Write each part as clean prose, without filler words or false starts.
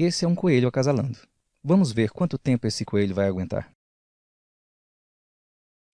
Esse é um coelho acasalando. Vamos ver quanto tempo esse coelho vai aguentar.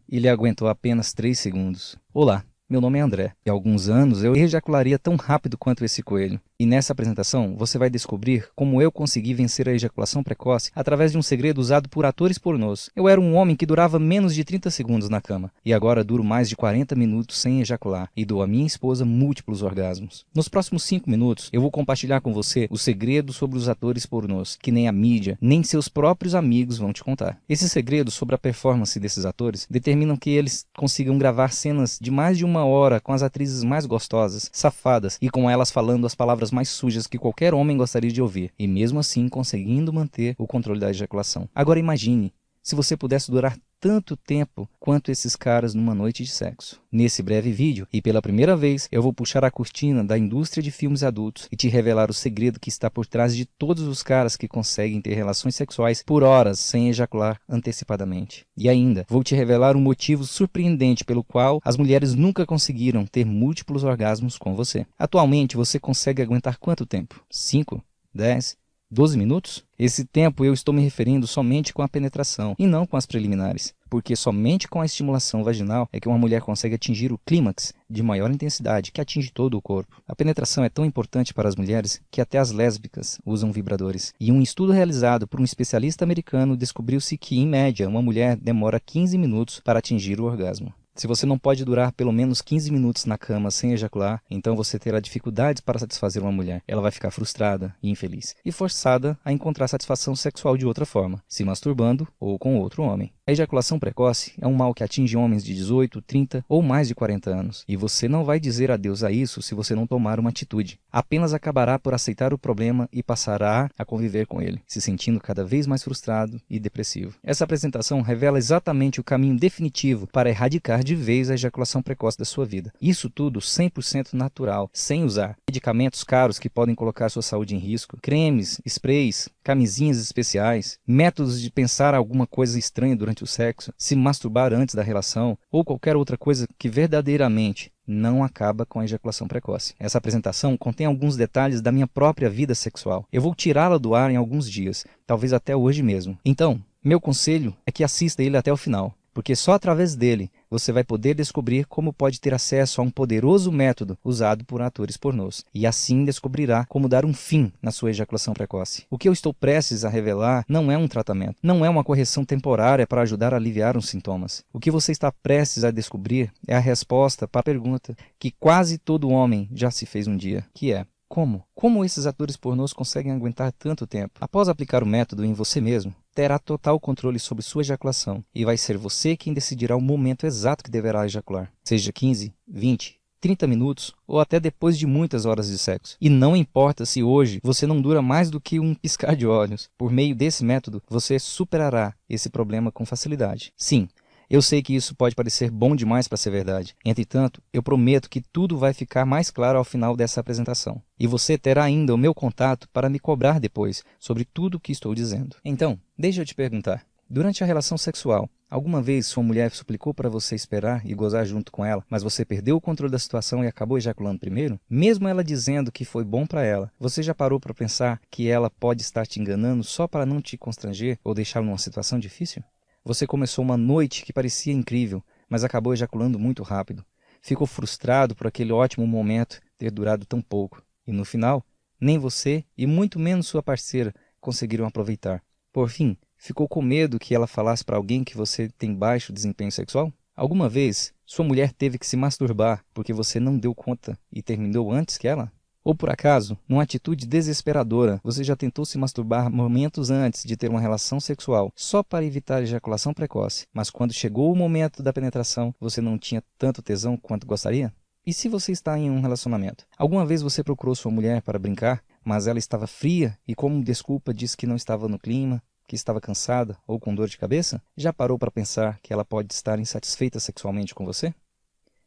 Ele aguentou apenas 3 segundos. Olá, meu nome é André. E há alguns anos eu ejacularia tão rápido quanto esse coelho. E nessa apresentação você vai descobrir como eu consegui vencer a ejaculação precoce através de um segredo usado por atores pornôs. Eu era um homem que durava menos de 30 segundos na cama. E agora duro mais de 40 minutos sem ejacular. E dou à minha esposa múltiplos orgasmos. Nos próximos 5 minutos eu vou compartilhar com você o segredo sobre os atores pornôs, que nem a mídia, nem seus próprios amigos vão te contar. Esses segredos sobre a performance desses atores determinam que eles consigam gravar cenas de mais de 1 hora com as atrizes mais gostosas, safadas e com elas falando as palavras mais sujas que qualquer homem gostaria de ouvir, e mesmo assim conseguindo manter o controle da ejaculação. Agora imagine se você pudesse durar tanto tempo quanto esses caras numa noite de sexo. Nesse breve vídeo, e pela primeira vez, eu vou puxar a cortina da indústria de filmes adultos e te revelar o segredo que está por trás de todos os caras que conseguem ter relações sexuais por horas sem ejacular antecipadamente. E ainda, vou te revelar um motivo surpreendente pelo qual as mulheres nunca conseguiram ter múltiplos orgasmos com você. Atualmente, você consegue aguentar quanto tempo? 5? 10? 12 minutos? Esse tempo eu estou me referindo somente com a penetração e não com as preliminares, porque somente com a estimulação vaginal é que uma mulher consegue atingir o clímax de maior intensidade, que atinge todo o corpo. A penetração é tão importante para as mulheres que até as lésbicas usam vibradores. E um estudo realizado por um especialista americano descobriu-se que, em média, uma mulher demora 15 minutos para atingir o orgasmo. Se você não pode durar pelo menos 15 minutos na cama sem ejacular, então você terá dificuldades para satisfazer uma mulher. Ela vai ficar frustrada e infeliz, e forçada a encontrar satisfação sexual de outra forma, se masturbando ou com outro homem. A ejaculação precoce é um mal que atinge homens de 18, 30 ou mais de 40 anos, e você não vai dizer adeus a isso se você não tomar uma atitude. Apenas acabará por aceitar o problema e passará a conviver com ele, se sentindo cada vez mais frustrado e depressivo. Essa apresentação revela exatamente o caminho definitivo para erradicar de vez a ejaculação precoce da sua vida. Isso tudo 100% natural, sem usar medicamentos caros que podem colocar sua saúde em risco, cremes, sprays, camisinhas especiais, métodos de pensar alguma coisa estranha durante o sexo, se masturbar antes da relação ou qualquer outra coisa que verdadeiramente não acaba com a ejaculação precoce. Essa apresentação contém alguns detalhes da minha própria vida sexual. Eu vou tirá-la do ar em alguns dias, talvez até hoje mesmo. Então, meu conselho é que assista ele até o final, porque só através dele você vai poder descobrir como pode ter acesso a um poderoso método usado por atores pornôs, e assim descobrirá como dar um fim na sua ejaculação precoce. O que eu estou prestes a revelar não é um tratamento, não é uma correção temporária para ajudar a aliviar os sintomas. O que você está prestes a descobrir é a resposta para a pergunta que quase todo homem já se fez um dia, que é: como? Como esses atores pornôs conseguem aguentar tanto tempo? Após aplicar o método em você mesmo, terá total controle sobre sua ejaculação e vai ser você quem decidirá o momento exato que deverá ejacular, seja 15, 20, 30 minutos ou até depois de muitas horas de sexo. E não importa se hoje você não dura mais do que um piscar de olhos, por meio desse método você superará esse problema com facilidade. Sim, eu sei que isso pode parecer bom demais para ser verdade. Entretanto, eu prometo que tudo vai ficar mais claro ao final dessa apresentação. E você terá ainda o meu contato para me cobrar depois sobre tudo o que estou dizendo. Então, deixa eu te perguntar. Durante a relação sexual, alguma vez sua mulher suplicou para você esperar e gozar junto com ela, mas você perdeu o controle da situação e acabou ejaculando primeiro? Mesmo ela dizendo que foi bom para ela, você já parou para pensar que ela pode estar te enganando só para não te constranger ou deixá-la numa situação difícil? Você começou uma noite que parecia incrível, mas acabou ejaculando muito rápido. Ficou frustrado por aquele ótimo momento ter durado tão pouco. E no final, nem você e muito menos sua parceira conseguiram aproveitar. Por fim, ficou com medo que ela falasse para alguém que você tem baixo desempenho sexual? Alguma vez, sua mulher teve que se masturbar porque você não deu conta e terminou antes que ela? Ou por acaso, numa atitude desesperadora, você já tentou se masturbar momentos antes de ter uma relação sexual, só para evitar a ejaculação precoce, mas quando chegou o momento da penetração, você não tinha tanto tesão quanto gostaria? E se você está em um relacionamento? Alguma vez você procurou sua mulher para brincar, mas ela estava fria e como desculpa disse que não estava no clima, que estava cansada ou com dor de cabeça? Já parou para pensar que ela pode estar insatisfeita sexualmente com você?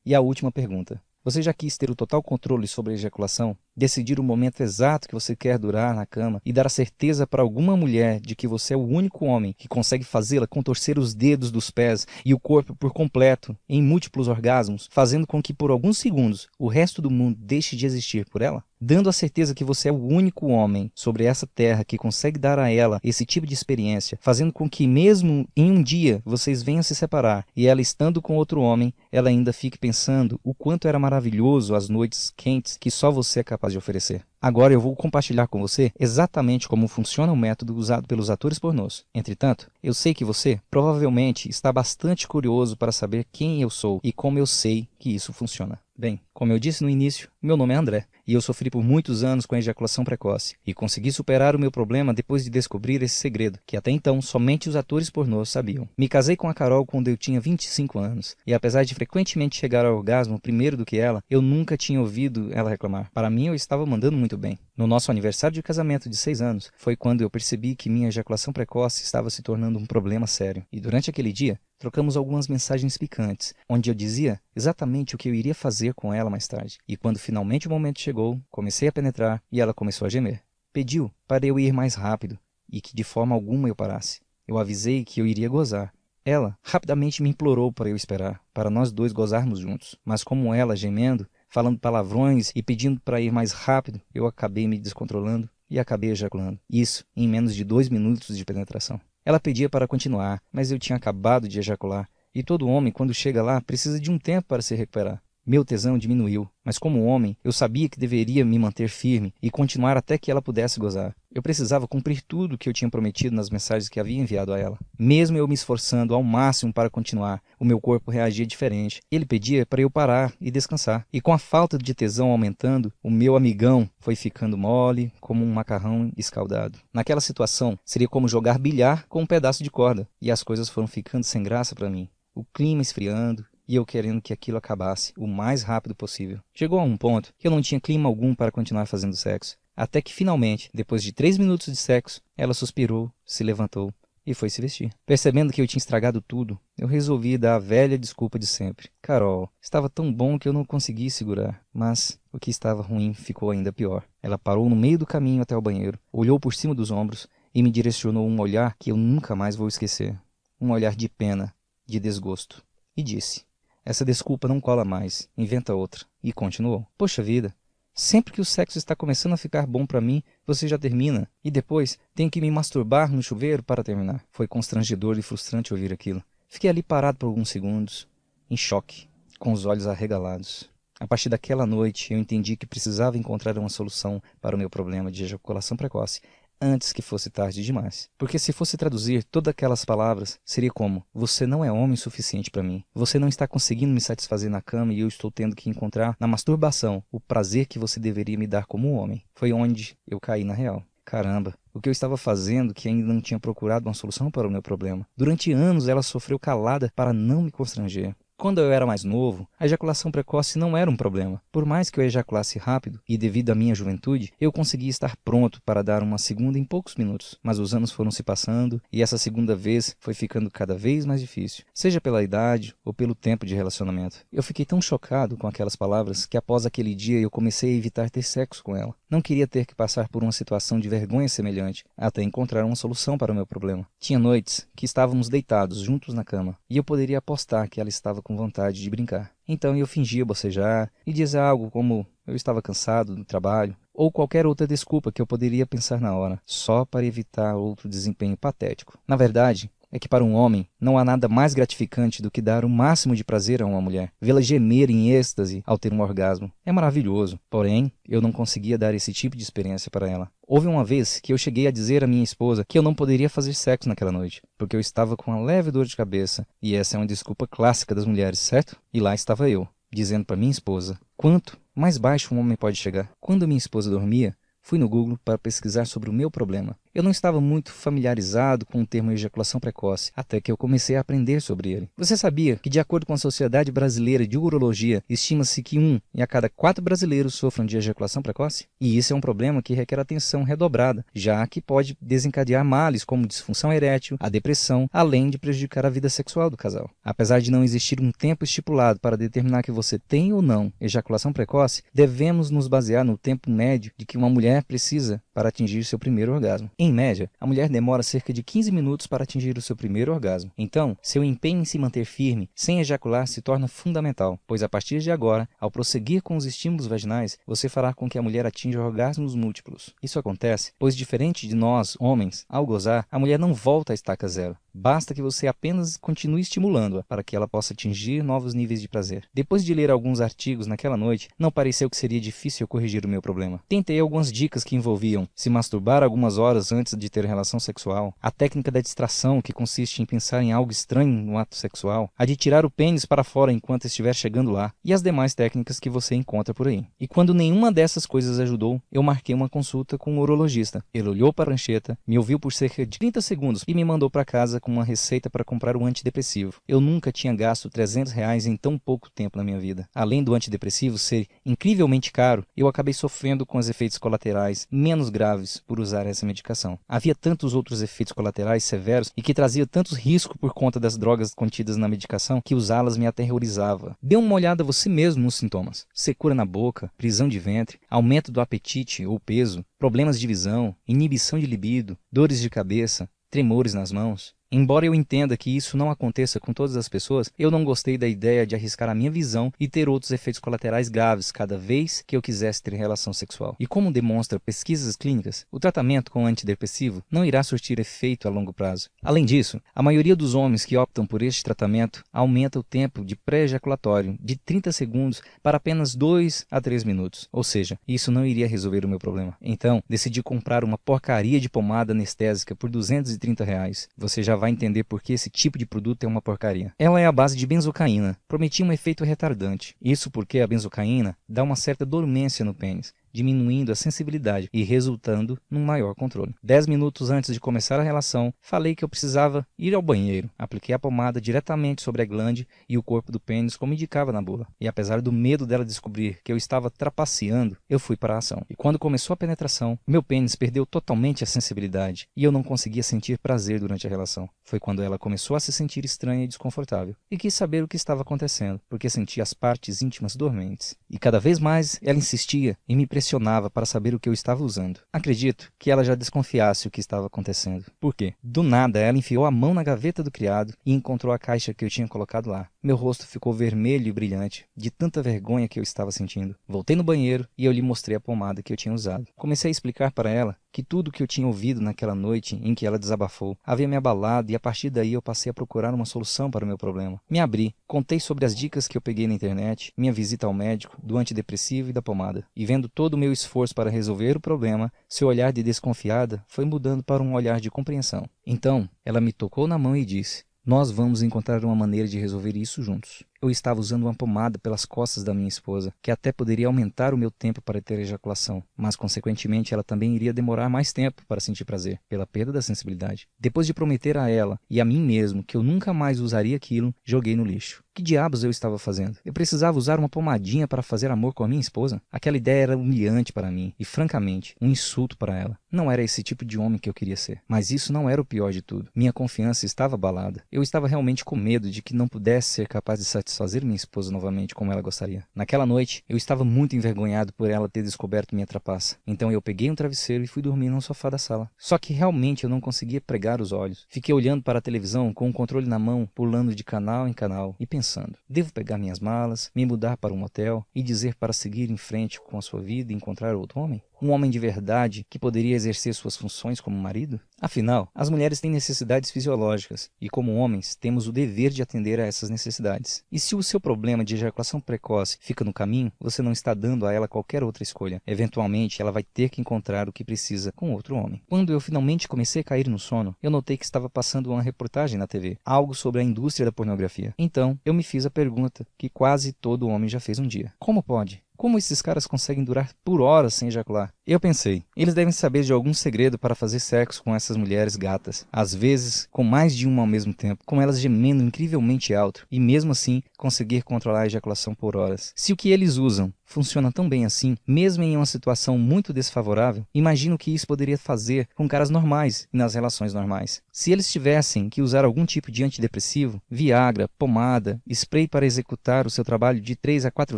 E a última pergunta. Você já quis ter o total controle sobre a ejaculação, decidir o momento exato que você quer durar na cama e dar a certeza para alguma mulher de que você é o único homem que consegue fazê-la contorcer os dedos dos pés e o corpo por completo em múltiplos orgasmos, fazendo com que por alguns segundos o resto do mundo deixe de existir por ela? dando a certeza que você é o único homem sobre essa terra que consegue dar a ela esse tipo de experiência, fazendo com que mesmo em um dia vocês venham se separar e ela estando com outro homem, ela ainda fique pensando o quanto era maravilhoso as noites quentes que só você é capaz de oferecer. Agora eu vou compartilhar com você exatamente como funciona o método usado pelos atores pornôs. Entretanto, eu sei que você provavelmente está bastante curioso para saber quem eu sou e como eu sei que isso funciona. Bem, como eu disse no início, meu nome é André e eu sofri por muitos anos com a ejaculação precoce e consegui superar o meu problema depois de descobrir esse segredo, que até então somente os atores pornôs sabiam. Me casei com a Carol quando eu tinha 25 anos e apesar de frequentemente chegar ao orgasmo primeiro do que ela, eu nunca tinha ouvido ela reclamar. Para mim, eu estava mandando muito bem. No nosso aniversário de casamento de 6 anos, foi quando eu percebi que minha ejaculação precoce estava se tornando um problema sério. E durante aquele dia, trocamos algumas mensagens picantes, onde eu dizia exatamente o que eu iria fazer com ela mais tarde. E quando finalmente o momento chegou, comecei a penetrar e ela começou a gemer. Pediu para eu ir mais rápido e que de forma alguma eu parasse. Eu avisei que eu iria gozar. Ela rapidamente me implorou para eu esperar, para nós dois gozarmos juntos. Mas como ela, gemendo, falando palavrões e pedindo para ir mais rápido, eu acabei me descontrolando e acabei ejaculando. Isso em menos de 2 minutos de penetração. Ela pedia para continuar, mas eu tinha acabado de ejacular, e todo homem, quando chega lá, precisa de um tempo para se recuperar. Meu tesão diminuiu, mas como homem, eu sabia que deveria me manter firme e continuar até que ela pudesse gozar. Eu precisava cumprir tudo o que eu tinha prometido nas mensagens que havia enviado a ela. Mesmo eu me esforçando ao máximo para continuar, o meu corpo reagia diferente. Ele pedia para eu parar e descansar. E com a falta de tesão aumentando, o meu amigão foi ficando mole, como um macarrão escaldado. Naquela situação, seria como jogar bilhar com um pedaço de corda. E as coisas foram ficando sem graça para mim. O clima esfriando, e eu querendo que aquilo acabasse o mais rápido possível. Chegou a um ponto que eu não tinha clima algum para continuar fazendo sexo. Até que finalmente, depois de 3 minutos de sexo, ela suspirou, se levantou e foi se vestir. Percebendo que eu tinha estragado tudo, eu resolvi dar a velha desculpa de sempre. Carol, estava tão bom que eu não consegui segurar, mas o que estava ruim ficou ainda pior. Ela parou no meio do caminho até o banheiro, olhou por cima dos ombros e me direcionou um olhar que eu nunca mais vou esquecer. Um olhar de pena, de desgosto. E disse: essa desculpa não cola mais, inventa outra. E continuou: poxa vida, sempre que o sexo está começando a ficar bom para mim, você já termina. E depois tenho que me masturbar no chuveiro para terminar. Foi constrangedor e frustrante ouvir aquilo. Fiquei ali parado por alguns segundos, em choque, com os olhos arregalados. A partir daquela noite, eu entendi que precisava encontrar uma solução para o meu problema de ejaculação precoce, antes que fosse tarde demais. Porque se fosse traduzir todas aquelas palavras, seria como: você não é homem suficiente para mim. Você não está conseguindo me satisfazer na cama e eu estou tendo que encontrar na masturbação o prazer que você deveria me dar como homem. Foi onde eu caí na real. Caramba, o que eu estava fazendo que ainda não tinha procurado uma solução para o meu problema. Durante anos ela sofreu calada para não me constranger. Quando eu era mais novo, a ejaculação precoce não era um problema. Por mais que eu ejaculasse rápido, e devido à minha juventude, eu conseguia estar pronto para dar uma segunda em poucos minutos. Mas os anos foram se passando, e essa segunda vez foi ficando cada vez mais difícil, seja pela idade ou pelo tempo de relacionamento. Eu fiquei tão chocado com aquelas palavras que após aquele dia eu comecei a evitar ter sexo com ela. Não queria ter que passar por uma situação de vergonha semelhante, até encontrar uma solução para o meu problema. Tinha noites que estávamos deitados juntos na cama, e eu poderia apostar que ela estava com vontade de brincar. Então eu fingia bocejar e dizia algo como: eu estava cansado do trabalho, ou qualquer outra desculpa que eu poderia pensar na hora, só para evitar outro desempenho patético. Na verdade, é que para um homem não há nada mais gratificante do que dar o máximo de prazer a uma mulher, vê-la gemer em êxtase ao ter um orgasmo. É maravilhoso, porém, eu não conseguia dar esse tipo de experiência para ela. Houve uma vez que eu cheguei a dizer à minha esposa que eu não poderia fazer sexo naquela noite, porque eu estava com uma leve dor de cabeça, e essa é uma desculpa clássica das mulheres, certo? E lá estava eu, dizendo para minha esposa quanto mais baixo um homem pode chegar. Quando minha esposa dormia, fui no Google para pesquisar sobre o meu problema. Eu não estava muito familiarizado com o termo ejaculação precoce, até que eu comecei a aprender sobre ele. Você sabia que, de acordo com a Sociedade Brasileira de Urologia, estima-se que 1 em a cada 4 brasileiros sofram de ejaculação precoce? E isso é um problema que requer atenção redobrada, já que pode desencadear males como disfunção erétil, a depressão, além de prejudicar a vida sexual do casal. Apesar de não existir um tempo estipulado para determinar que você tem ou não ejaculação precoce, devemos nos basear no tempo médio de que uma mulher precisa para atingir seu primeiro orgasmo. Em média, a mulher demora cerca de 15 minutos para atingir o seu primeiro orgasmo. Então, seu empenho em se manter firme, sem ejacular, se torna fundamental, pois a partir de agora, ao prosseguir com os estímulos vaginais, você fará com que a mulher atinja orgasmos múltiplos. Isso acontece, pois diferente de nós, homens, ao gozar, a mulher não volta à estaca zero. Basta que você apenas continue estimulando-a para que ela possa atingir novos níveis de prazer. Depois de ler alguns artigos naquela noite, não pareceu que seria difícil corrigir o meu problema. Tentei algumas dicas que envolviam se masturbar algumas horas antes de ter relação sexual, a técnica da distração, que consiste em pensar em algo estranho no ato sexual, a de tirar o pênis para fora enquanto estiver chegando lá, e as demais técnicas que você encontra por aí. E quando nenhuma dessas coisas ajudou, eu marquei uma consulta com um urologista. Ele olhou para a rancheta, me ouviu por cerca de 30 segundos e me mandou para casa com uma receita para comprar um antidepressivo. Eu nunca tinha gasto R$300 em tão pouco tempo na minha vida. Além do antidepressivo ser incrivelmente caro, eu acabei sofrendo com os efeitos colaterais menos graves por usar essa medicação. Havia tantos outros efeitos colaterais severos e que traziam tantos riscos por conta das drogas contidas na medicação que usá-las me aterrorizava. Dê uma olhada você mesmo nos sintomas: secura na boca, prisão de ventre, aumento do apetite ou peso, problemas de visão, inibição de libido, dores de cabeça, tremores nas mãos. Embora eu entenda que isso não aconteça com todas as pessoas, eu não gostei da ideia de arriscar a minha visão e ter outros efeitos colaterais graves cada vez que eu quisesse ter relação sexual. E como demonstra pesquisas clínicas, o tratamento com antidepressivo não irá surtir efeito a longo prazo. Além disso, a maioria dos homens que optam por este tratamento aumenta o tempo de pré-ejaculatório de 30 segundos para apenas 2 a 3 minutos. Ou seja, isso não iria resolver o meu problema. Então, decidi comprar uma porcaria de pomada anestésica por R$230. Você já vai entender por que esse tipo de produto é uma porcaria. Ela é à base de benzocaína. Prometia um efeito retardante. Isso porque a benzocaína dá uma certa dormência no pênis, diminuindo a sensibilidade e resultando num maior controle. 10 minutos antes de começar a relação, falei que eu precisava ir ao banheiro. Apliquei a pomada diretamente sobre a glande e o corpo do pênis, como indicava na bula. E apesar do medo dela descobrir que eu estava trapaceando, eu fui para a ação. E quando começou a penetração, meu pênis perdeu totalmente a sensibilidade e eu não conseguia sentir prazer durante a relação. Foi quando ela começou a se sentir estranha e desconfortável e quis saber o que estava acontecendo, porque sentia as partes íntimas dormentes. E cada vez mais ela insistia e me pressionava para saber o que eu estava usando. Acredito que ela já desconfiasse o que estava acontecendo. Por quê? Do nada, ela enfiou a mão na gaveta do criado e encontrou a caixa que eu tinha colocado lá. Meu rosto ficou vermelho e brilhante, de tanta vergonha que eu estava sentindo. Voltei no banheiro e eu lhe mostrei a pomada que eu tinha usado. Comecei a explicar para ela que tudo o que eu tinha ouvido naquela noite em que ela desabafou havia me abalado e a partir daí eu passei a procurar uma solução para o meu problema. Me abri, contei sobre as dicas que eu peguei na internet, minha visita ao médico, do antidepressivo e da pomada. E vendo todo o meu esforço para resolver o problema, seu olhar de desconfiada foi mudando para um olhar de compreensão. Então, ela me tocou na mão e disse: "Nós vamos encontrar uma maneira de resolver isso juntos." Eu estava usando uma pomada pelas costas da minha esposa, que até poderia aumentar o meu tempo para ter ejaculação, mas consequentemente ela também iria demorar mais tempo para sentir prazer, pela perda da sensibilidade. Depois de prometer a ela e a mim mesmo que eu nunca mais usaria aquilo, joguei no lixo. Que diabos eu estava fazendo? Eu precisava usar uma pomadinha para fazer amor com a minha esposa? Aquela ideia era humilhante para mim e, francamente, um insulto para ela. Não era esse tipo de homem que eu queria ser. Mas isso não era o pior de tudo. Minha confiança estava abalada. Eu estava realmente com medo de que não pudesse ser capaz de satisfazer minha esposa novamente como ela gostaria. Naquela noite, eu estava muito envergonhado por ela ter descoberto minha trapaça. Então eu peguei um travesseiro e fui dormir no sofá da sala. Só que realmente eu não conseguia pregar os olhos. Fiquei olhando para a televisão com o controle na mão, pulando de canal em canal e pensando: devo pegar minhas malas, me mudar para um motel e dizer para seguir em frente com a sua vida e encontrar outro homem? Um homem de verdade que poderia exercer suas funções como marido? Afinal, as mulheres têm necessidades fisiológicas e, como homens, temos o dever de atender a essas necessidades. E se o seu problema de ejaculação precoce fica no caminho, você não está dando a ela qualquer outra escolha. Eventualmente, ela vai ter que encontrar o que precisa com outro homem. Quando eu finalmente comecei a cair no sono, eu notei que estava passando uma reportagem na TV, algo sobre a indústria da pornografia. Então, eu me fiz a pergunta que quase todo homem já fez um dia: como pode? Como esses caras conseguem durar por horas sem ejacular? Eu pensei, eles devem saber de algum segredo para fazer sexo com essas mulheres gatas, às vezes com mais de uma ao mesmo tempo, com elas gemendo incrivelmente alto, e mesmo assim conseguir controlar a ejaculação por horas. Se o que eles usam funciona tão bem assim, mesmo em uma situação muito desfavorável, imagino que isso poderia fazer com caras normais e nas relações normais. Se eles tivessem que usar algum tipo de antidepressivo, Viagra, pomada, spray para executar o seu trabalho de 3 a 4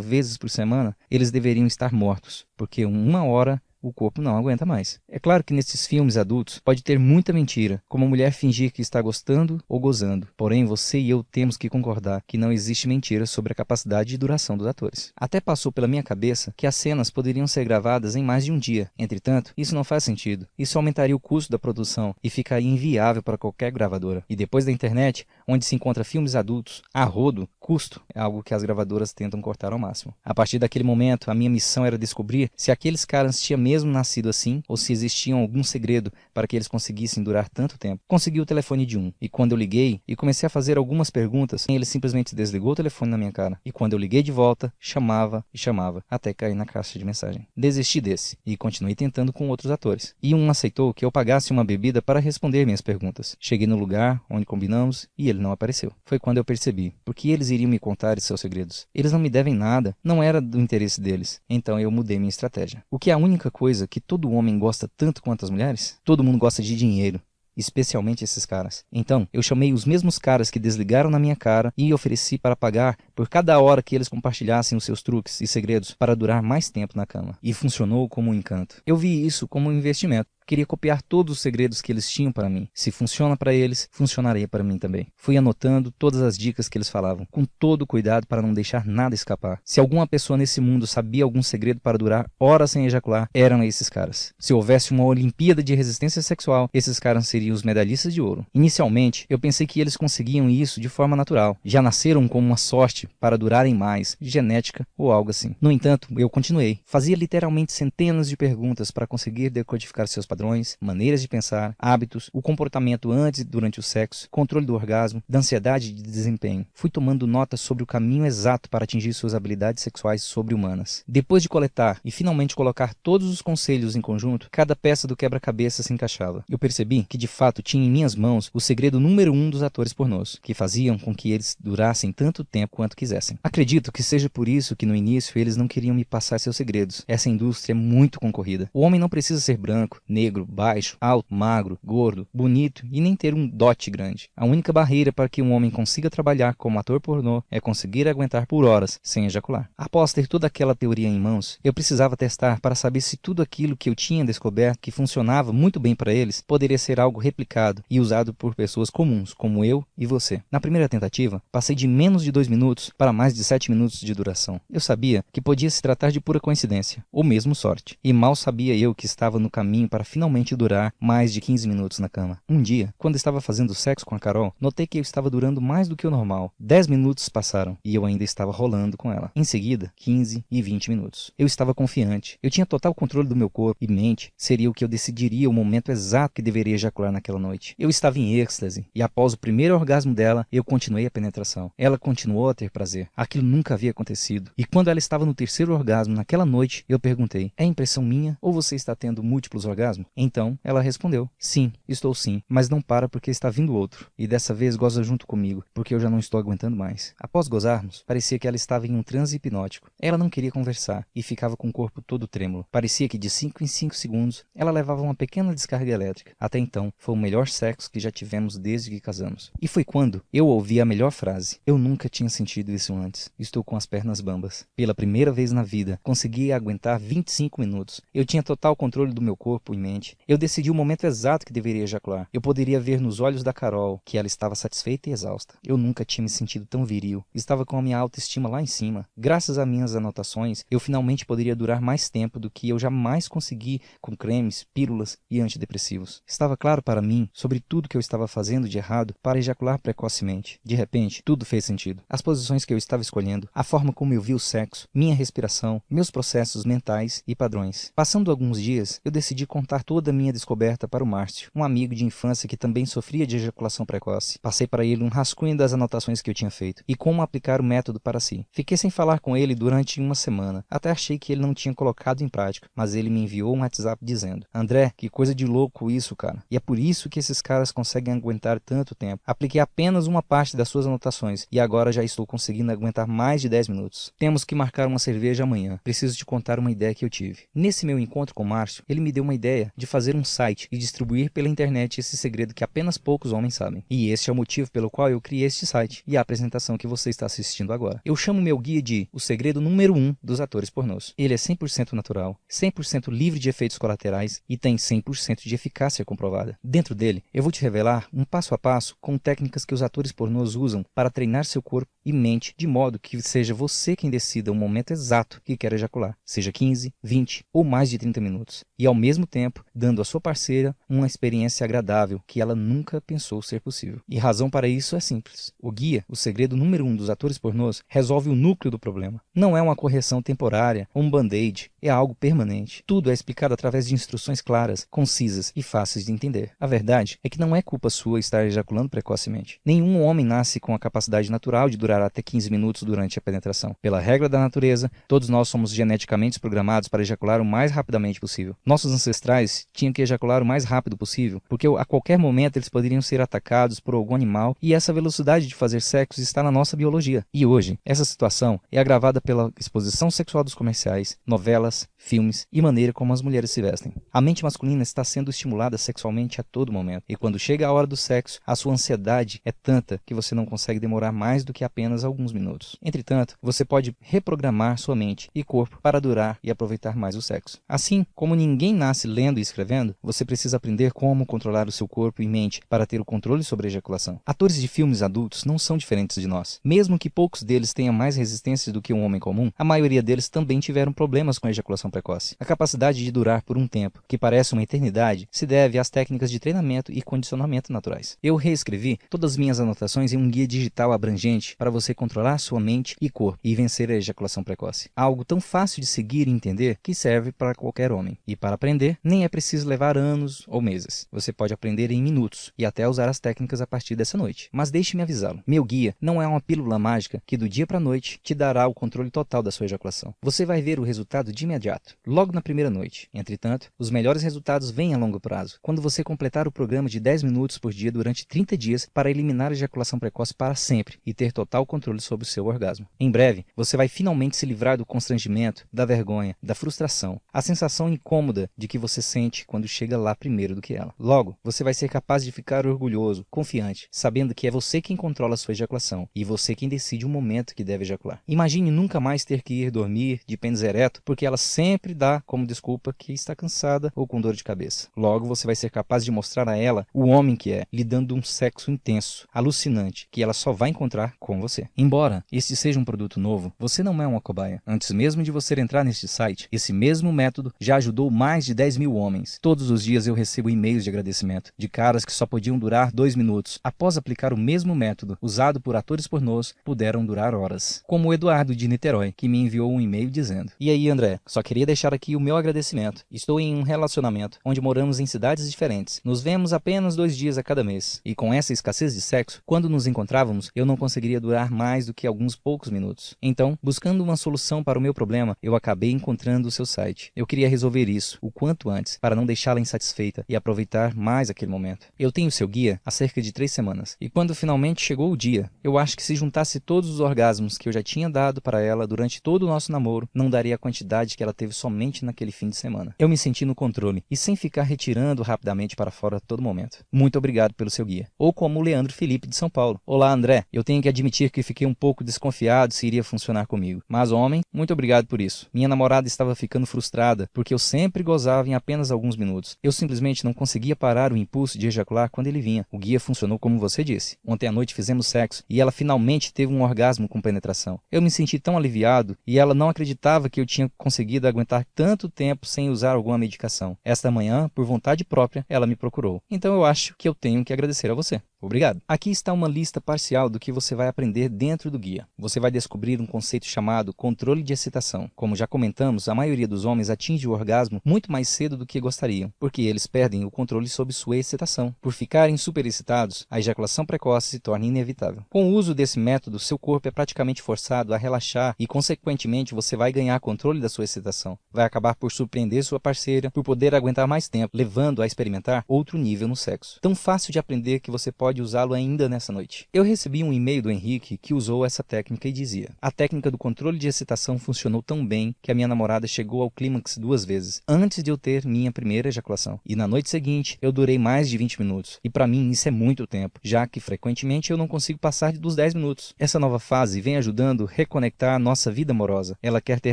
vezes por semana, eles deveriam estar mortos. porque 1 hora o corpo não aguenta mais. É claro que nesses filmes adultos pode ter muita mentira, como a mulher fingir que está gostando ou gozando. Porém, você e eu temos que concordar que não existe mentira sobre a capacidade e duração dos atores. Até passou pela minha cabeça que as cenas poderiam ser gravadas em mais de um dia. Entretanto, isso não faz sentido. Isso aumentaria o custo da produção e ficaria inviável para qualquer gravadora. E depois da internet, onde se encontra filmes adultos a rodo, custo é algo que as gravadoras tentam cortar ao máximo. A partir daquele momento, a minha missão era descobrir se aqueles caras tinham mesmo nascido assim ou se existia algum segredo para que eles conseguissem durar tanto tempo. Consegui o telefone de um, e quando eu liguei e comecei a fazer algumas perguntas, ele simplesmente desligou o telefone na minha cara. E quando eu liguei de volta, chamava e chamava, até cair na caixa de mensagem. Desisti desse e continuei tentando com outros atores. E um aceitou que eu pagasse uma bebida para responder minhas perguntas. Cheguei no lugar onde combinamos e ele não apareceu. Foi quando eu percebi, porque eles iriam me contar seus segredos. Eles não me devem nada, não era do interesse deles. Então eu mudei minha estratégia. O que é a única coisa que todo homem gosta tanto quanto as mulheres? Todo mundo gosta de dinheiro. Especialmente esses caras. Então, eu chamei os mesmos caras que desligaram na minha cara e ofereci para pagar por cada hora que eles compartilhassem os seus truques e segredos para durar mais tempo na cama. E funcionou como um encanto. Eu vi isso como um investimento. Queria copiar todos os segredos que eles tinham para mim. Se funciona para eles, funcionaria para mim também. Fui anotando todas as dicas que eles falavam, com todo cuidado para não deixar nada escapar. Se alguma pessoa nesse mundo sabia algum segredo para durar horas sem ejacular, eram esses caras. Se houvesse uma Olimpíada de resistência sexual, esses caras seriam os medalhistas de ouro. Inicialmente, eu pensei que eles conseguiam isso de forma natural. Já nasceram com uma sorte para durarem mais, genética ou algo assim. No entanto, eu continuei. Fazia literalmente centenas de perguntas para conseguir decodificar seus padrões, maneiras de pensar, hábitos, o comportamento antes e durante o sexo, controle do orgasmo, da ansiedade e de desempenho. Fui tomando notas sobre o caminho exato para atingir suas habilidades sexuais sobre-humanas. Depois de coletar e finalmente colocar todos os conselhos em conjunto, cada peça do quebra-cabeça se encaixava. Eu percebi que de fato tinha em minhas mãos o segredo número 1 dos atores pornôs, que faziam com que eles durassem tanto tempo quanto quisessem. Acredito que seja por isso que no início eles não queriam me passar seus segredos. Essa indústria é muito concorrida. O homem não precisa ser branco, negro, baixo, alto, magro, gordo, bonito e nem ter um dote grande. A única barreira para que um homem consiga trabalhar como ator pornô é conseguir aguentar por horas sem ejacular. Após ter toda aquela teoria em mãos, eu precisava testar para saber se tudo aquilo que eu tinha descoberto que funcionava muito bem para eles poderia ser algo replicado e usado por pessoas comuns como eu e você. Na primeira tentativa, passei de menos de 2 minutos para mais de 7 minutos de duração. Eu sabia que podia se tratar de pura coincidência, ou mesmo sorte, e mal sabia eu que estava no caminho para finalmente durar mais de 15 minutos na cama. Um dia, quando estava fazendo sexo com a Carol, notei que eu estava durando mais do que o normal. 10 minutos passaram e eu ainda estava rolando com ela. Em seguida, 15 e 20 minutos. Eu estava confiante. Eu tinha total controle do meu corpo e mente. Seria o que eu decidiria o momento exato que deveria ejacular naquela noite. Eu estava em êxtase e após o primeiro orgasmo dela, eu continuei a penetração. Ela continuou a ter prazer. Aquilo nunca havia acontecido. E quando ela estava no terceiro orgasmo naquela noite, eu perguntei: é impressão minha ou você está tendo múltiplos orgasmos? Então, ela respondeu: sim, estou sim, mas não para porque está vindo outro. E dessa vez goza junto comigo, porque eu já não estou aguentando mais. Após gozarmos, parecia que ela estava em um transe hipnótico. Ela não queria conversar e ficava com o corpo todo trêmulo. Parecia que de 5 em 5 segundos ela levava uma pequena descarga elétrica. Até então, foi o melhor sexo que já tivemos desde que casamos. E foi quando eu ouvi a melhor frase. Eu nunca tinha sentido isso antes. Estou com as pernas bambas. Pela primeira vez na vida, consegui aguentar 25 minutos. Eu tinha total controle do meu corpo e mente. Eu decidi o momento exato que deveria ejacular. Eu poderia ver nos olhos da Carol que ela estava satisfeita e exausta. Eu nunca tinha me sentido tão viril. Estava com a minha autoestima lá em cima. Graças a minhas anotações, eu finalmente poderia durar mais tempo do que eu jamais consegui com cremes, pílulas e antidepressivos. Estava claro para mim sobre tudo que eu estava fazendo de errado para ejacular precocemente. De repente, tudo fez sentido. As posições que eu estava escolhendo, a forma como eu vi o sexo, minha respiração, meus processos mentais e padrões. Passando alguns dias, eu decidi contar toda a minha descoberta para o Márcio, um amigo de infância que também sofria de ejaculação precoce. Passei para ele um rascunho das anotações que eu tinha feito e como aplicar o método para si. Fiquei sem falar com ele durante uma semana. Até achei que ele não tinha colocado em prática, mas ele me enviou um WhatsApp dizendo: André, que coisa de louco isso, cara. E é por isso que esses caras conseguem aguentar tanto tempo. Apliquei apenas uma parte das suas anotações e agora já estou conseguindo aguentar mais de 10 minutos. Temos que marcar uma cerveja amanhã. Preciso te contar uma ideia que eu tive. Nesse meu encontro com o Márcio, ele me deu uma ideia de fazer um site e distribuir pela internet esse segredo que apenas poucos homens sabem. E este é o motivo pelo qual eu criei este site e a apresentação que você está assistindo agora. Eu chamo meu guia de o segredo número 1 dos atores pornôs. Ele é 100% natural, 100% livre de efeitos colaterais e tem 100% de eficácia comprovada. Dentro dele, eu vou te revelar um passo a passo com técnicas que os atores pornôs usam para treinar seu corpo e mente de modo que seja você quem decida o momento exato que quer ejacular, seja 15, 20 ou mais de 30 minutos, e ao mesmo tempo dando à sua parceira uma experiência agradável que ela nunca pensou ser possível. E a razão para isso é simples. O guia, o segredo número 1 dos atores pornôs, resolve o núcleo do problema. Não é uma correção temporária ou um band-aid, é algo permanente. Tudo é explicado através de instruções claras, concisas e fáceis de entender. A verdade é que não é culpa sua estar ejaculando precocemente. Nenhum homem nasce com a capacidade natural de durar até 15 minutos durante a penetração. Pela regra da natureza, todos nós somos geneticamente programados para ejacular o mais rapidamente possível. Nossos ancestrais tinham que ejacular o mais rápido possível, porque a qualquer momento eles poderiam ser atacados por algum animal e essa velocidade de fazer sexo está na nossa biologia. E hoje, essa situação é agravada pela exposição sexual dos comerciais, novelas, filmes e maneira como as mulheres se vestem. A mente masculina está sendo estimulada sexualmente a todo momento, e quando chega a hora do sexo, a sua ansiedade é tanta que você não consegue demorar mais do que apenas alguns minutos. Entretanto, você pode reprogramar sua mente e corpo para durar e aproveitar mais o sexo. Assim, como ninguém nasce lendo e escrevendo, você precisa aprender como controlar o seu corpo e mente para ter o controle sobre a ejaculação. Atores de filmes adultos não são diferentes de nós. Mesmo que poucos deles tenham mais resistência do que um homem comum, a maioria deles também tiveram problemas com a ejaculação precoce. A capacidade de durar por um tempo, que parece uma eternidade, se deve às técnicas de treinamento e condicionamento naturais. Eu reescrevi todas as minhas anotações em um guia digital abrangente para você controlar sua mente e corpo e vencer a ejaculação precoce. Algo tão fácil de seguir e entender que serve para qualquer homem. E para aprender, nem é preciso levar anos ou meses. Você pode aprender em minutos e até usar as técnicas a partir dessa noite. Mas deixe-me avisá-lo. Meu guia não é uma pílula mágica que do dia para a noite te dará o controle total da sua ejaculação. Você vai ver o resultado de imediato, logo na primeira noite. Entretanto, os melhores resultados vêm a longo prazo, quando você completar o programa de 10 minutos por dia durante 30 dias para eliminar a ejaculação precoce para sempre e ter total controle sobre o seu orgasmo. Em breve, você vai finalmente se livrar do constrangimento, da vergonha, da frustração, a sensação incômoda de que você sente quando chega lá primeiro do que ela. Logo, você vai ser capaz de ficar orgulhoso, confiante, sabendo que é você quem controla a sua ejaculação e você quem decide o momento que deve ejacular. Imagine nunca mais ter que ir dormir de pênis ereto porque ela sempre dá como desculpa que está cansada ou com dor de cabeça. Logo, você vai ser capaz de mostrar a ela o homem que é, lhe dando um sexo intenso, alucinante, que ela só vai encontrar com você. Embora este seja um produto novo, você não é uma cobaia. Antes mesmo de você entrar neste site, esse mesmo método já ajudou mais de 10 mil homens. Todos os dias eu recebo e-mails de agradecimento de caras que só podiam durar 2 minutos. Após aplicar o mesmo método usado por atores pornôs, puderam durar horas. Como o Eduardo de Niterói, que me enviou um e-mail dizendo: "E aí, André, só queria deixar aqui o meu agradecimento. Estou em um relacionamento onde moramos em cidades diferentes. Nos vemos apenas 2 dias a cada mês. E com essa escassez de sexo, quando nos encontrávamos, eu não conseguiria durar mais do que alguns poucos minutos. Então, buscando uma solução para o meu problema, eu acabei encontrando o seu site. Eu queria resolver isso o quanto antes, para não deixá-la insatisfeita e aproveitar mais aquele momento. Eu tenho seu guia há cerca de 3 semanas. E quando finalmente chegou o dia, eu acho que se juntasse todos os orgasmos que eu já tinha dado para ela durante todo o nosso namoro, não daria a quantidade que ela teve somente naquele fim de semana. Eu me senti no controle e sem ficar retirando rapidamente para fora a todo momento. Muito obrigado pelo seu guia." Ou como o Leandro Felipe de São Paulo: "Olá, André. Eu tenho que admitir que fiquei um pouco desconfiado se iria funcionar comigo. Mas, homem, muito obrigado por isso. Minha namorada estava ficando frustrada porque eu sempre gozava em apenas alguns minutos. Eu simplesmente não conseguia parar o impulso de ejacular quando ele vinha. O guia funcionou como você disse. Ontem à noite fizemos sexo e ela finalmente teve um orgasmo com penetração. Eu me senti tão aliviado e ela não acreditava que eu tinha conseguido aguentar tanto tempo sem usar alguma medicação. Esta manhã, por vontade própria, ela me procurou. Então eu acho que eu tenho que agradecer a você. Obrigado." Aqui está uma lista parcial do que você vai aprender dentro do guia. Você vai descobrir um conceito chamado controle de excitação. Como já comentamos, a maioria dos homens atinge o orgasmo muito mais cedo do que gostariam, porque eles perdem o controle sobre sua excitação. Por ficarem superexcitados, a ejaculação precoce se torna inevitável. Com o uso desse método, seu corpo é praticamente forçado a relaxar e, consequentemente, você vai ganhar controle da sua excitação. Vai acabar por surpreender sua parceira, por poder aguentar mais tempo, levando a experimentar outro nível no sexo. Tão fácil de aprender que você pode pode usá-lo ainda nessa noite. Eu recebi um e-mail do Henrique que usou essa técnica e dizia: a técnica do controle de excitação funcionou tão bem que a minha namorada chegou ao clímax 2 vezes antes de eu ter minha primeira ejaculação. E na noite seguinte eu durei mais de 20 minutos. E para mim isso é muito tempo, já que frequentemente eu não consigo passar dos 10 minutos. Essa nova fase vem ajudando a reconectar a nossa vida amorosa. Ela quer ter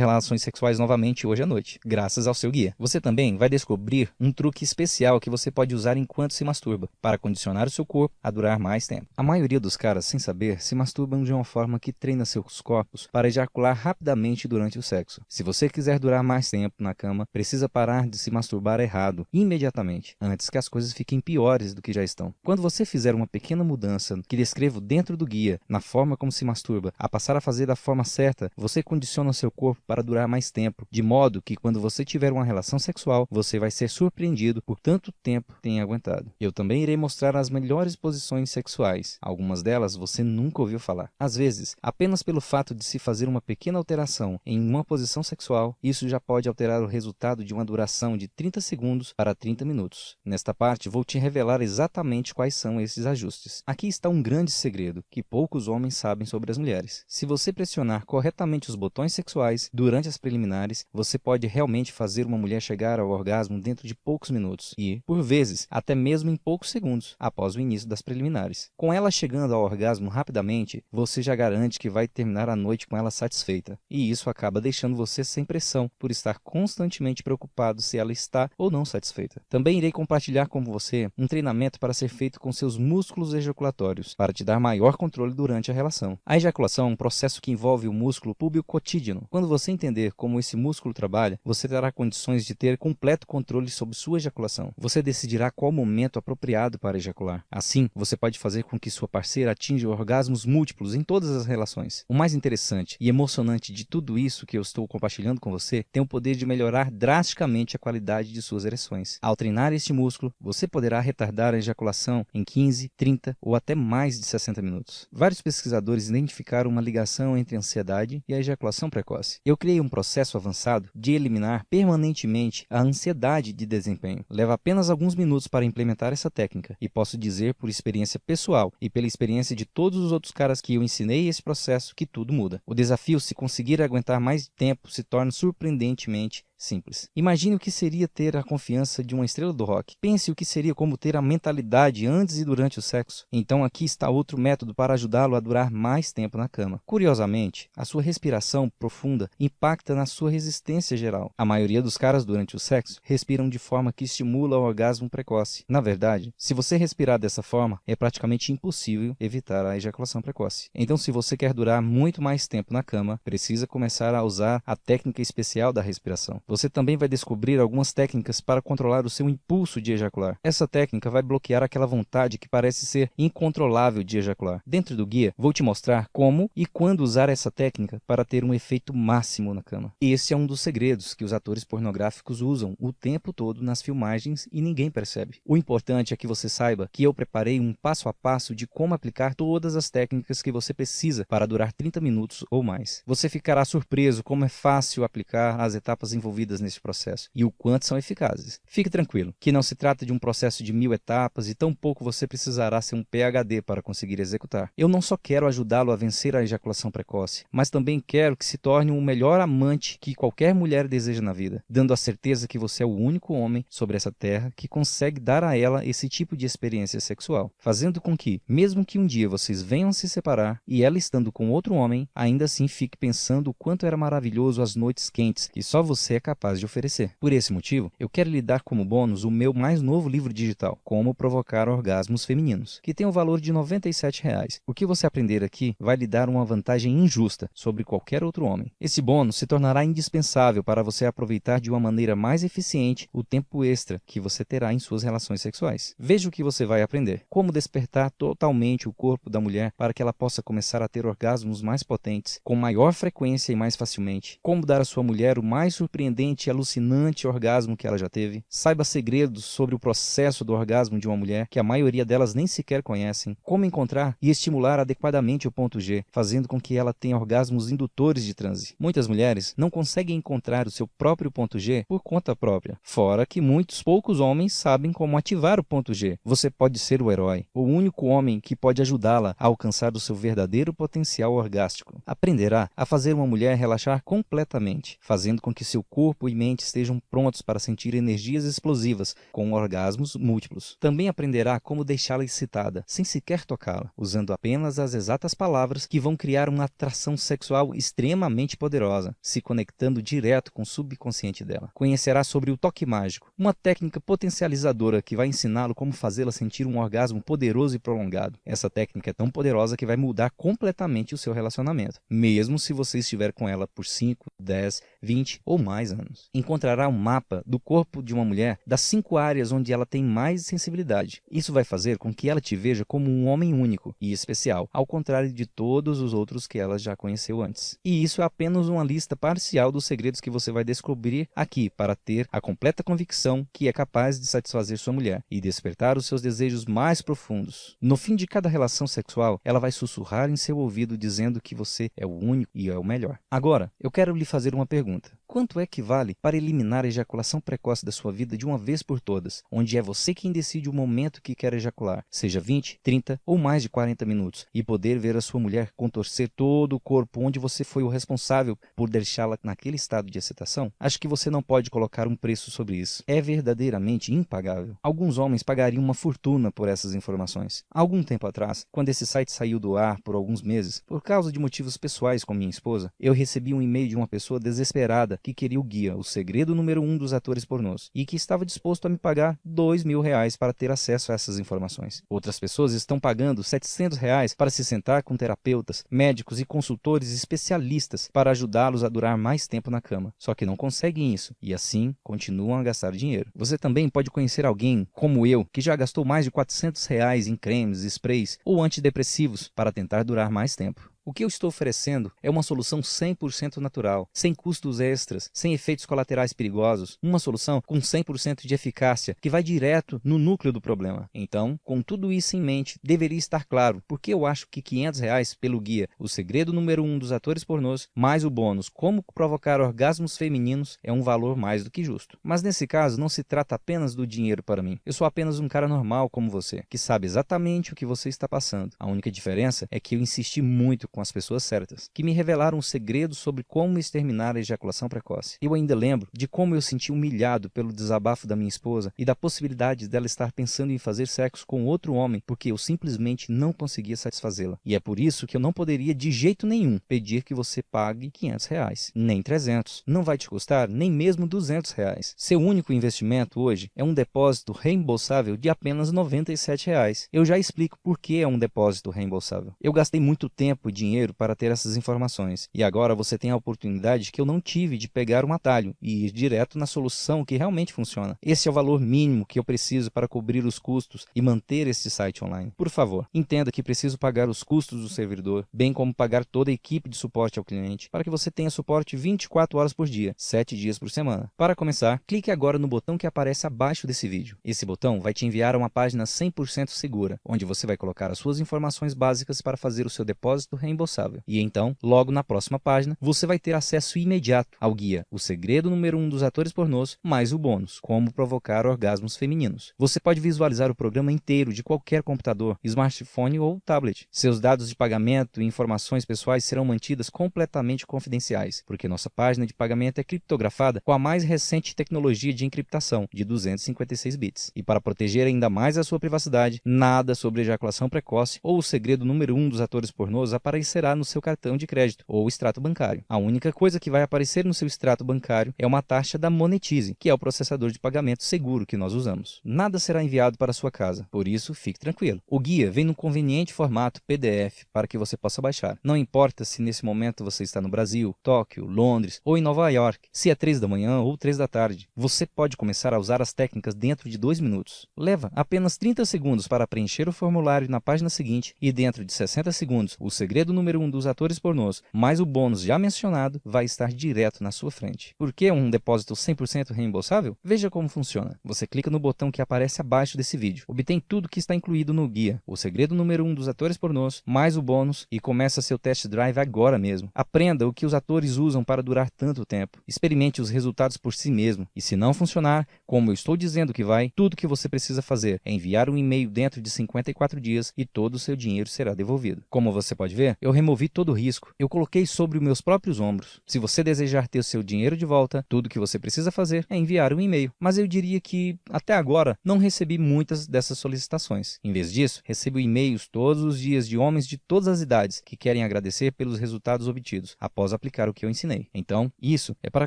relações sexuais novamente hoje à noite, graças ao seu guia. Você também vai descobrir um truque especial que você pode usar enquanto se masturba, para condicionar o seu corpo a durar mais tempo. A maioria dos caras, sem saber, se masturbam de uma forma que treina seus corpos para ejacular rapidamente durante o sexo. Se você quiser durar mais tempo na cama, precisa parar de se masturbar errado, imediatamente, antes que as coisas fiquem piores do que já estão. Quando você fizer uma pequena mudança que descrevo dentro do guia, na forma como se masturba, a passar a fazer da forma certa, você condiciona o seu corpo para durar mais tempo, de modo que quando você tiver uma relação sexual, você vai ser surpreendido por tanto tempo tenha aguentado. Eu também irei mostrar as melhores posições sexuais. Algumas delas você nunca ouviu falar. Às vezes, apenas pelo fato de se fazer uma pequena alteração em uma posição sexual, isso já pode alterar o resultado de uma duração de 30 segundos para 30 minutos. Nesta parte, vou te revelar exatamente quais são esses ajustes. Aqui está um grande segredo que poucos homens sabem sobre as mulheres. Se você pressionar corretamente os botões sexuais durante as preliminares, você pode realmente fazer uma mulher chegar ao orgasmo dentro de poucos minutos e, por vezes, até mesmo em poucos segundos após o início das preliminares. Com ela chegando ao orgasmo rapidamente, você já garante que vai terminar a noite com ela satisfeita. E isso acaba deixando você sem pressão por estar constantemente preocupado se ela está ou não satisfeita. Também irei compartilhar com você um treinamento para ser feito com seus músculos ejaculatórios, para te dar maior controle durante a relação. A ejaculação é um processo que envolve o músculo púbio cotídeo. Quando você entender como esse músculo trabalha, você terá condições de ter completo controle sobre sua ejaculação. Você decidirá qual momento apropriado para ejacular. Assim, você pode fazer com que sua parceira atinja orgasmos múltiplos em todas as relações. O mais interessante e emocionante de tudo isso que eu estou compartilhando com você tem o poder de melhorar drasticamente a qualidade de suas ereções. Ao treinar este músculo, você poderá retardar a ejaculação em 15, 30 ou até mais de 60 minutos. Vários pesquisadores identificaram uma ligação entre a ansiedade e a ejaculação precoce. Eu criei um processo avançado de eliminar permanentemente a ansiedade de desempenho. Leva apenas alguns minutos para implementar essa técnica e posso dizer por experiência pessoal e pela experiência de todos os outros caras que eu ensinei esse processo que tudo muda. O desafio, se conseguir aguentar mais tempo, se torna surpreendentemente simples. Imagine o que seria ter a confiança de uma estrela do rock. Pense o que seria como ter a mentalidade antes e durante o sexo. Então aqui está outro método para ajudá-lo a durar mais tempo na cama. Curiosamente, a sua respiração profunda impacta na sua resistência geral. A maioria dos caras durante o sexo respiram de forma que estimula o orgasmo precoce. Na verdade, se você respirar dessa forma, é praticamente impossível evitar a ejaculação precoce. Então, se você quer durar muito mais tempo na cama, precisa começar a usar a técnica especial da respiração. Você também vai descobrir algumas técnicas para controlar o seu impulso de ejacular. Essa técnica vai bloquear aquela vontade que parece ser incontrolável de ejacular. Dentro do guia, vou te mostrar como e quando usar essa técnica para ter um efeito máximo na cama. Esse é um dos segredos que os atores pornográficos usam o tempo todo nas filmagens e ninguém percebe. O importante é que você saiba que eu preparei um passo a passo de como aplicar todas as técnicas que você precisa para durar 30 minutos ou mais. Você ficará surpreso como é fácil aplicar as etapas envolvidas nesse processo e o quanto são eficazes. Fique tranquilo, que não se trata de um processo de 1000 etapas e tampouco você precisará ser um PhD para conseguir executar. Eu não só quero ajudá-lo a vencer a ejaculação precoce, mas também quero que se torne o melhor amante que qualquer mulher deseja na vida, dando a certeza que você é o único homem sobre essa terra que consegue dar a ela esse tipo de experiência sexual, fazendo com que, mesmo que um dia vocês venham se separar e ela estando com outro homem, ainda assim fique pensando o quanto era maravilhoso as noites quentes que só você é capaz de oferecer. Por esse motivo, eu quero lhe dar como bônus o meu mais novo livro digital, Como Provocar Orgasmos Femininos, que tem o valor de R$ 97. O que você aprender aqui vai lhe dar uma vantagem injusta sobre qualquer outro homem. Esse bônus se tornará indispensável para você aproveitar de uma maneira mais eficiente o tempo extra que você terá em suas relações sexuais. Veja o que você vai aprender. Como despertar totalmente o corpo da mulher para que ela possa começar a ter orgasmos mais potentes, com maior frequência e mais facilmente. Como dar à sua mulher o mais surpreendente surpreendente e alucinante orgasmo que ela já teve. Saiba segredos sobre o processo do orgasmo de uma mulher que a maioria delas nem sequer conhecem. Como encontrar e estimular adequadamente o ponto G, fazendo com que ela tenha orgasmos indutores de transe. Muitas mulheres não conseguem encontrar o seu próprio ponto G por conta própria. Fora que poucos homens sabem como ativar o ponto G. Você pode ser o herói, o único homem que pode ajudá-la a alcançar o seu verdadeiro potencial orgástico. Aprenderá a fazer uma mulher relaxar completamente, fazendo com que seu corpo e mente estejam prontos para sentir energias explosivas com orgasmos múltiplos. Também aprenderá como deixá-la excitada, sem sequer tocá-la, usando apenas as exatas palavras que vão criar uma atração sexual extremamente poderosa, se conectando direto com o subconsciente dela. Conhecerá sobre o toque mágico, uma técnica potencializadora que vai ensiná-lo como fazê-la sentir um orgasmo poderoso e prolongado. Essa técnica é tão poderosa que vai mudar completamente o seu relacionamento, mesmo se você estiver com ela por 5, 10, 20 ou mais anos. Encontrará um mapa do corpo de uma mulher das 5 áreas onde ela tem mais sensibilidade. Isso vai fazer com que ela te veja como um homem único e especial, ao contrário de todos os outros que ela já conheceu antes. E isso é apenas uma lista parcial dos segredos que você vai descobrir aqui para ter a completa convicção que é capaz de satisfazer sua mulher e despertar os seus desejos mais profundos. No fim de cada relação sexual, ela vai sussurrar em seu ouvido dizendo que você é o único e é o melhor. Agora, eu quero lhe fazer uma pergunta. Quanto é que vale para eliminar a ejaculação precoce da sua vida de uma vez por todas, onde é você quem decide o momento que quer ejacular, seja 20, 30 ou mais de 40 minutos, e poder ver a sua mulher contorcer todo o corpo onde você foi o responsável por deixá-la naquele estado de excitação? Acho que você não pode colocar um preço sobre isso. É verdadeiramente impagável. Alguns homens pagariam uma fortuna por essas informações. Há algum tempo atrás, quando esse site saiu do ar por alguns meses, por causa de motivos pessoais com minha esposa, eu recebi um e-mail de uma pessoa desesperada que queria o guia, o segredo número 1 dos atores pornôs, e que estava disposto a me pagar R$2.000 para ter acesso a essas informações. Outras pessoas estão pagando R$700 para se sentar com terapeutas, médicos e consultores especialistas para ajudá-los a durar mais tempo na cama. Só que não conseguem isso, e assim continuam a gastar dinheiro. Você também pode conhecer alguém, como eu, que já gastou mais de R$400 em cremes, sprays ou antidepressivos para tentar durar mais tempo. O que eu estou oferecendo é uma solução 100% natural, sem custos extras, sem efeitos colaterais perigosos, uma solução com 100% de eficácia, que vai direto no núcleo do problema. Então, com tudo isso em mente, deveria estar claro porque eu acho que R$500 pelo guia, o segredo número 1 dos atores pornôs, mais o bônus, como provocar orgasmos femininos, é um valor mais do que justo. Mas nesse caso, não se trata apenas do dinheiro para mim. Eu sou apenas um cara normal como você, que sabe exatamente o que você está passando. A única diferença é que eu insisti muito com as pessoas certas, que me revelaram um segredo sobre como exterminar a ejaculação precoce. Eu ainda lembro de como eu senti humilhado pelo desabafo da minha esposa e da possibilidade dela estar pensando em fazer sexo com outro homem porque eu simplesmente não conseguia satisfazê-la. E é por isso que eu não poderia de jeito nenhum pedir que você pague R$500, nem 300. Não vai te custar nem mesmo R$200. Seu único investimento hoje é um depósito reembolsável de apenas R$97. Eu já explico por que é um depósito reembolsável. Eu gastei muito tempo e dinheiro para ter essas informações. E agora você tem a oportunidade que eu não tive de pegar um atalho e ir direto na solução que realmente funciona. Esse é o valor mínimo que eu preciso para cobrir os custos e manter este site online. Por favor, entenda que preciso pagar os custos do servidor, bem como pagar toda a equipe de suporte ao cliente, para que você tenha suporte 24 horas por dia, 7 dias por semana. Para começar, clique agora no botão que aparece abaixo desse vídeo. Esse botão vai te enviar a uma página 100% segura, onde você vai colocar as suas informações básicas para fazer o seu depósito reembolsável. E então, logo na próxima página, você vai ter acesso imediato ao guia, o segredo número 1 dos atores pornôs, mais o bônus, como provocar orgasmos femininos. Você pode visualizar o programa inteiro de qualquer computador, smartphone ou tablet. Seus dados de pagamento e informações pessoais serão mantidas completamente confidenciais, porque nossa página de pagamento é criptografada com a mais recente tecnologia de encriptação, de 256 bits. E para proteger ainda mais a sua privacidade, nada sobre ejaculação precoce ou o segredo número 1 dos atores pornôs aparecerá no seu cartão de crédito ou extrato bancário. A única coisa que vai aparecer no seu extrato bancário é uma taxa da Monetize, que é o processador de pagamento seguro que nós usamos. Nada será enviado para sua casa, por isso fique tranquilo. O guia vem no conveniente formato PDF para que você possa baixar. Não importa se nesse momento você está no Brasil, Tóquio, Londres ou em Nova York, se é 3 da manhã ou 3 da tarde, você pode começar a usar as técnicas dentro de 2 minutos. Leva apenas 30 segundos para preencher o formulário na página seguinte e dentro de 60 segundos, o segredo segredo número 1 dos atores pornôs, mais o bônus já mencionado, vai estar direto na sua frente. Por que um depósito 100% reembolsável? Veja como funciona. Você clica no botão que aparece abaixo desse vídeo. Obtém tudo que está incluído no guia, o segredo número 1 dos atores pornôs, mais o bônus, e começa seu test drive agora mesmo. Aprenda o que os atores usam para durar tanto tempo. Experimente os resultados por si mesmo. E se não funcionar, como eu estou dizendo que vai, tudo que você precisa fazer é enviar um e-mail dentro de 54 dias e todo o seu dinheiro será devolvido. Como você pode ver, eu removi todo o risco. Eu coloquei sobre os meus próprios ombros. Se você desejar ter o seu dinheiro de volta, tudo que você precisa fazer é enviar um e-mail. Mas eu diria que, até agora, não recebi muitas dessas solicitações. Em vez disso, recebo e-mails todos os dias de homens de todas as idades que querem agradecer pelos resultados obtidos após aplicar o que eu ensinei. Então, isso é para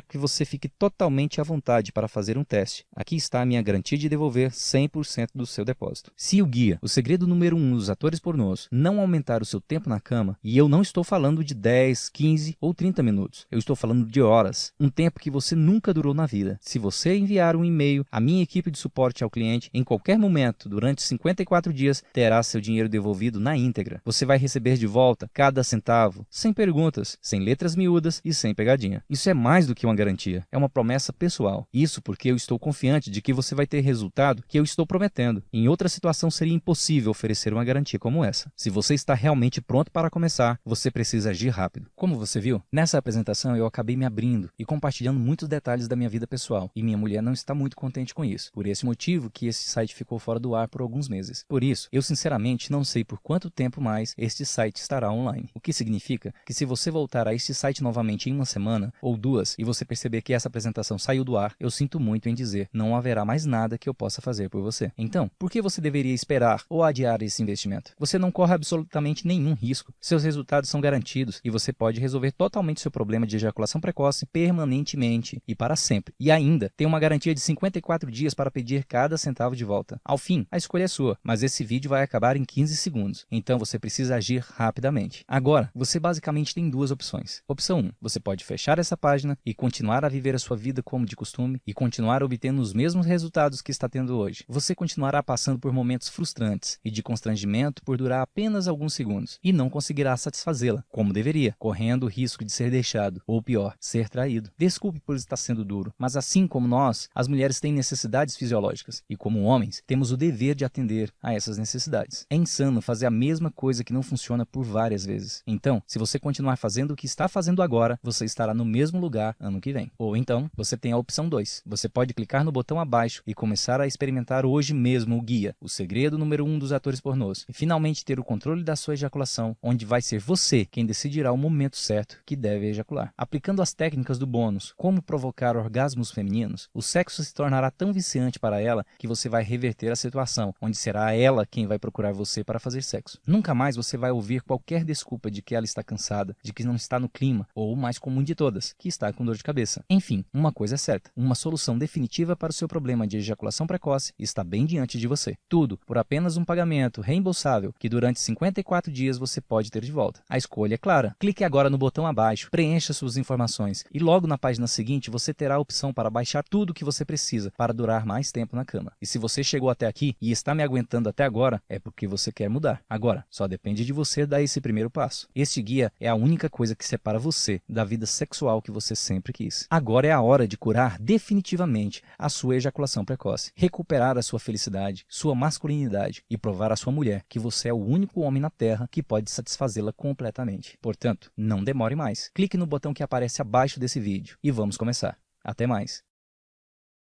que você fique totalmente à vontade para fazer um teste. Aqui está a minha garantia de devolver 100% do seu depósito. Se o guia, o segredo número 1 dos atores pornôs, não aumentar o seu tempo na cama, e eu não estou falando de 10, 15 ou 30 minutos, eu estou falando de horas, um tempo que você nunca durou na vida. Se você enviar um e-mail à minha equipe de suporte ao cliente, em qualquer momento, durante 54 dias, terá seu dinheiro devolvido na íntegra. Você vai receber de volta cada centavo, sem perguntas, sem letras miúdas e sem pegadinha. Isso é mais do que uma garantia, é uma promessa pessoal. Isso porque eu estou confiante de que você vai ter resultado que eu estou prometendo. Em outra situação seria impossível oferecer uma garantia como essa. Se você está realmente pronto para começar, você precisa agir rápido. Como você viu, nessa apresentação eu acabei me abrindo e compartilhando muitos detalhes da minha vida pessoal, e minha mulher não está muito contente com isso. Por esse motivo que esse site ficou fora do ar por alguns meses. Por isso, eu sinceramente não sei por quanto tempo mais este site estará online. O que significa que se você voltar a este site novamente em uma semana ou duas e você perceber que essa apresentação saiu do ar, eu sinto muito em dizer, não haverá mais nada que eu possa fazer por você. Então, por que você deveria esperar ou adiar esse investimento? Você não corre absolutamente nenhum risco. Seus resultados são garantidos e você pode resolver totalmente seu problema de ejaculação precoce permanentemente e para sempre. E ainda tem uma garantia de 54 dias para pedir cada centavo de volta. Ao fim, a escolha é sua, mas esse vídeo vai acabar em 15 segundos. Então você precisa agir rapidamente. Agora, você basicamente tem duas opções. Opção 1, você pode fechar essa página e continuar a viver a sua vida como de costume e continuar obtendo os mesmos resultados que está tendo hoje. Você continuará passando por momentos frustrantes e de constrangimento por durar apenas alguns segundos e não conseguirá satisfazê-la como deveria, correndo o risco de ser deixado ou pior, ser traído. Desculpe por estar sendo duro, mas assim como nós, as mulheres têm necessidades fisiológicas e como homens, temos o dever de atender a essas necessidades. É insano fazer a mesma coisa que não funciona por várias vezes. Então, se você continuar fazendo o que está fazendo agora, você estará no mesmo lugar ano que vem. Ou então, você tem a opção 2. Você pode clicar no botão abaixo e começar a experimentar hoje mesmo o guia, o segredo número 1 dos atores pornôs, e finalmente ter o controle da sua ejaculação, onde vai ser você quem decidirá o momento certo que deve ejacular. Aplicando as técnicas do bônus, como provocar orgasmos femininos, o sexo se tornará tão viciante para ela que você vai reverter a situação, onde será ela quem vai procurar você para fazer sexo. Nunca mais você vai ouvir qualquer desculpa de que ela está cansada, de que não está no clima, ou o mais comum de todas, que está com dor de cabeça. Enfim, uma coisa é certa, uma solução definitiva para o seu problema de ejaculação precoce está bem diante de você. Tudo por apenas um pagamento reembolsável que durante 54 dias você pode ter de volta. A escolha é clara. Clique agora no botão abaixo, preencha suas informações e logo na página seguinte você terá a opção para baixar tudo o que você precisa para durar mais tempo na cama. E se você chegou até aqui e está me aguentando até agora, é porque você quer mudar. Agora, só depende de você dar esse primeiro passo. Este guia é a única coisa que separa você da vida sexual que você sempre quis. Agora é a hora de curar definitivamente a sua ejaculação precoce, recuperar a sua felicidade, sua masculinidade e provar à sua mulher que você é o único homem na Terra que pode satisfazê-la completamente. Portanto, não demore mais. Clique no botão que aparece abaixo desse vídeo e vamos começar. Até mais!